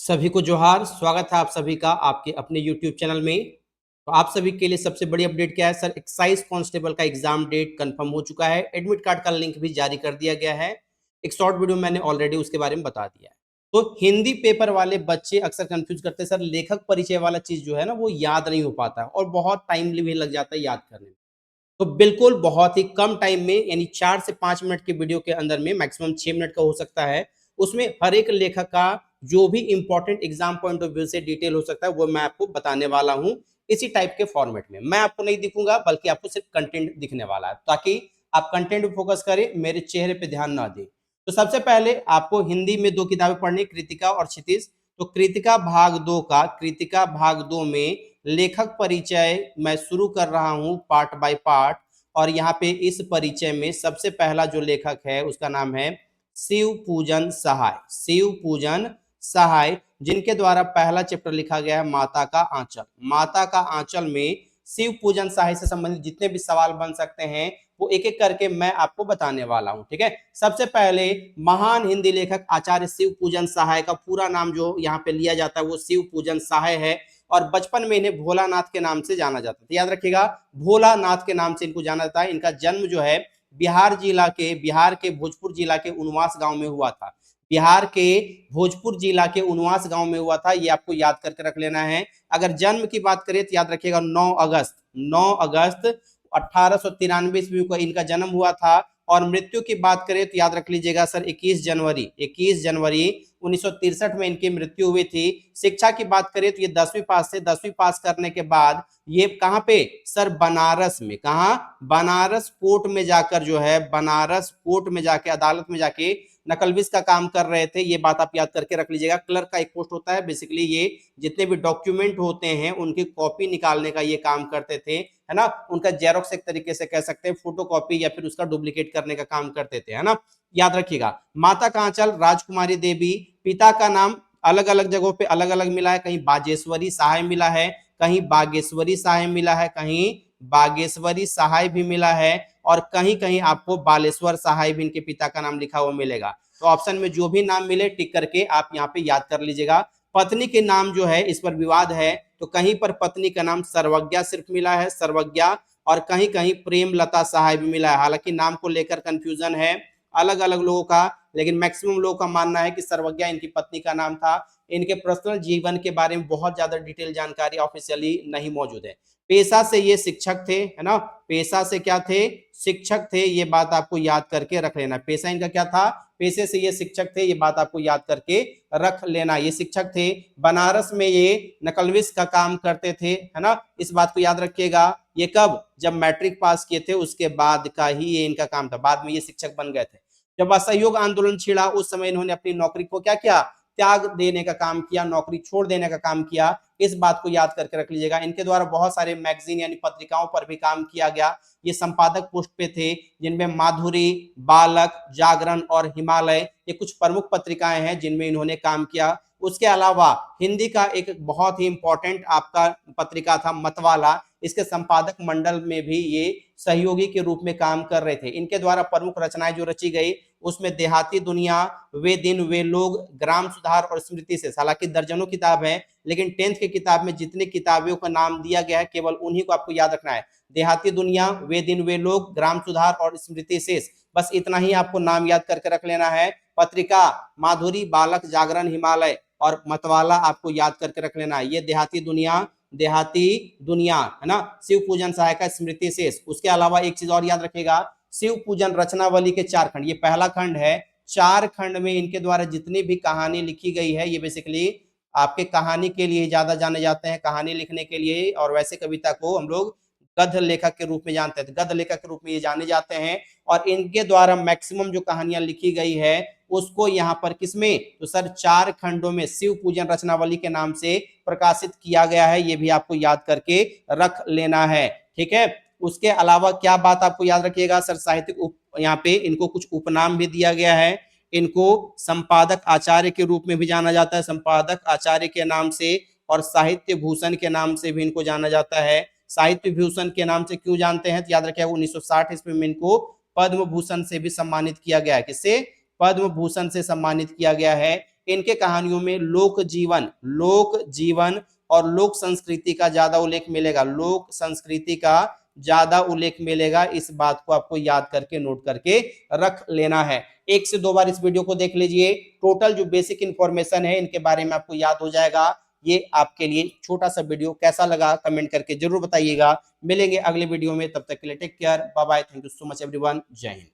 सभी को जोहार, स्वागत है आप सभी का आपके अपने यूट्यूब चैनल में। तो आप सभी के लिए सबसे बड़ी अपडेट क्या है सर, एक्साइज कांस्टेबल का एग्जाम डेट कंफर्म हो चुका है। एडमिट कार्ड का लिंक भी जारी कर दिया गया है। एक शॉर्ट वीडियो मैंने ऑलरेडी उसके बारे में बता दिया है। तो हिंदी पेपर वाले बच्चे अक्सर कंफ्यूज करते हैं सर, लेखक परिचय वाला चीज जो है ना वो याद नहीं हो पाता है और बहुत टाइम भी लग जाता है याद करने में। तो बिल्कुल बहुत ही कम टाइम में, यानी 4 से 5 मिनट के वीडियो के अंदर में, मैक्सिमम 6 मिनट का हो सकता है, उसमें हर एक लेखक का जो भी important exam point of view से डिटेल हो सकता है वो मैं आपको बताने वाला हूं। इसी टाइप के फॉर्मेट में मैं आपको नहीं दिखूंगा, बल्कि आपको सिर्फ कंटेंट दिखने वाला है, ताकि आप कंटेंट पे फोकस करें, मेरे चेहरे पे ध्यान ना दें। तो सबसे पहले आपको हिंदी में 2 किताबें पढ़नी, कृतिका और क्षितिज। तो कृतिका भाग 2 में लेखक परिचय मैं शुरू कर रहा हूं पार्ट बाय पार्ट। और यहाँ पे इस परिचय में सबसे पहला जो लेखक है उसका नाम है शिव पूजन सहाय। शिव पूजन सहाय, जिनके द्वारा पहला चैप्टर लिखा गया है माता का आंचल। माता का आंचल में शिव पूजन सहाय से संबंधित जितने भी सवाल बन सकते हैं वो एक एक करके मैं आपको बताने वाला हूं। ठीक है, सबसे पहले महान हिंदी लेखक आचार्य शिव पूजन सहाय का पूरा नाम जो यहाँ पे लिया जाता है वो शिव पूजन सहाय है। और बचपन में इन्हें भोलानाथ के नाम से जाना जाता था। याद रखिएगा, भोलानाथ के नाम से इनको जाना जाता है। इनका जन्म जो है बिहार के भोजपुर जिला के उनवास गांव में हुआ था। बिहार के भोजपुर जिला के उनवास गांव में हुआ था, ये आपको याद करके रख लेना है। अगर जन्म की बात करें तो याद रखिएगा 9 अगस्त 1893 ईस्वी को इनका जन्म हुआ था। और मृत्यु की बात करें तो याद रख लीजिएगा सर 21 जनवरी 1963 में इनकी मृत्यु हुई थी। शिक्षा की बात करें तो ये 10वीं पास थे। 10वीं पास करने के बाद ये कहाँ पे सर, बनारस में। कहाँ? बनारस कोर्ट में जाकर जो है, बनारस कोर्ट में जाके, अदालत में जाके नकलविस का काम कर रहे थे। ये बात आप याद करके रख लीजिएगा। क्लर्क का एक पोस्ट होता है, बेसिकली ये जितने भी डॉक्यूमेंट होते हैं उनकी कॉपी निकालने का ये काम करते थे, है ना। उनका जेरोक्स एक तरीके से कह सकते हैं, फोटो कॉपी या फिर उसका डुप्लीकेट करने का काम करते थे, है ना। याद रखिएगा, माता का आंचल राजकुमारी देवी। पिता का नाम अलग अलग जगहों पे अलग अलग मिला है, कहीं बाजेश्वरी सहाय मिला है, कहीं बागेश्वरी सहाय मिला है, कहीं बागेश्वरी सहाय भी मिला है, और कहीं कहीं आपको बालेश्वर सहाय भी इनके पिता का नाम लिखा हुआ मिलेगा। तो ऑप्शन में जो भी नाम मिले टिक करके आप यहाँ पे याद कर लीजिएगा। पत्नी के नाम जो है इस पर विवाद है, तो कहीं पर पत्नी का नाम सर्वज्ञा सिर्फ मिला है, सर्वज्ञा, और कहीं कहीं प्रेमलता सहाय भी मिला है। हालांकि नाम को लेकर कंफ्यूजन है अलग अलग लोगों का, लेकिन मैक्सिमम लोगों का मानना है कि सर्वज्ञा इनकी पत्नी का नाम था। इनके पर्सनल जीवन के बारे में बहुत ज्यादा डिटेल जानकारी ऑफिशियली नहीं मौजूद है। पेशा से ये शिक्षक थे, है ना। पेशा से क्या थे? शिक्षक थे। ये बात आपको याद करके रख लेना। पेशा इनका क्या था? पेशे से ये शिक्षक थे। ये बात आपको याद करके रख लेना, ये शिक्षक थे। बनारस में ये नकलविस का काम करते थे, है ना। इस बात को याद रखिएगा। ये कब? जब मैट्रिक पास किए थे उसके बाद का ही ये इनका काम था। बाद में ये शिक्षक बन गए थे। जब असहयोग आंदोलन छिड़ा उस समय इन्होंने अपनी नौकरी को क्या किया? त्याग देने का काम किया, नौकरी छोड़ देने का काम किया। इस बात को याद करके रख लीजिएगा। इनके द्वारा बहुत सारे मैगजीन यानी पत्रिकाओं पर भी काम किया गया। ये संपादक पोस्ट पे थे, जिनमें माधुरी, बालक, जागरण और हिमालय, ये कुछ प्रमुख पत्रिकाएं हैं जिनमें इन्होंने काम किया। उसके अलावा हिंदी का एक बहुत ही इंपॉर्टेंट आपका पत्रिका था मतवाला, इसके संपादक मंडल में भी ये सहयोगी के रूप में काम कर रहे थे। इनके द्वारा प्रमुख रचनाएं जो रची गई उसमें देहाती दुनिया, वे दिन वे लोग, ग्राम सुधार और स्मृति से। हालांकि दर्जनों किताब है, लेकिन 10th की किताब में जितनी किताबों का नाम दिया गया है केवल उन्हीं को आपको याद रखना है। देहाती दुनिया, वे दिन वे लोग, ग्राम सुधार और स्मृति शेष, बस इतना ही आपको नाम याद करके रख लेना है। पत्रिका माधुरी, बालक, जागरण, हिमालय और मतवाला आपको याद करके रख लेना है। ये देहाती दुनिया, है ना। शिव पूजन सहाय का स्मृति शेष। उसके अलावा एक चीज और याद रखेगा, शिव पूजन रचनावली के 4 खंड, ये पहला खंड है। 4 खंड में इनके द्वारा जितनी भी कहानी लिखी गई है, ये बेसिकली आपके कहानी के लिए ज्यादा जाने जाते हैं, कहानी लिखने के लिए। और वैसे कविता को हम लोग गद्य लेखक के रूप में जानते हैं, गद्य लेखक के रूप में ये जाने जाते हैं। और इनके द्वारा मैक्सिमम जो कहानियां लिखी गई है उसको यहाँ पर किसमें, तो सर 4 खंडों में शिव पूजन रचनावली के नाम से प्रकाशित किया गया है। ये भी आपको याद करके रख लेना है, ठीक है। उसके अलावा क्या बात आपको याद रखिएगा सर, साहित्यिक यहाँ पे इनको कुछ उपनाम भी दिया गया है। इनको संपादक आचार्य के रूप में भी जाना जाता है, संपादक आचार्य के नाम से, और साहित्य भूषण के नाम से भी इनको जाना जाता है। साहित्य भूषण के नाम से क्यों जानते हैं, तो याद रखिएगा 1960 ईस्वी में इनको पद्म भूषण से भी सम्मानित किया गया है। किससे? पद्म भूषण से सम्मानित किया गया है। इनके कहानियों में लोक जीवन और लोक संस्कृति का ज्यादा उल्लेख मिलेगा, लोक संस्कृति का ज्यादा उल्लेख मिलेगा। इस बात को आपको याद करके नोट करके रख लेना है। 1 से 2 बार इस वीडियो को देख लीजिए, टोटल जो बेसिक इंफॉर्मेशन है इनके बारे में आपको याद हो जाएगा। ये आपके लिए छोटा सा वीडियो कैसा लगा कमेंट करके जरूर बताइएगा। मिलेंगे अगले वीडियो में, तब तक के लिए take care, bye bye, thank you so much everyone, Jai Hind.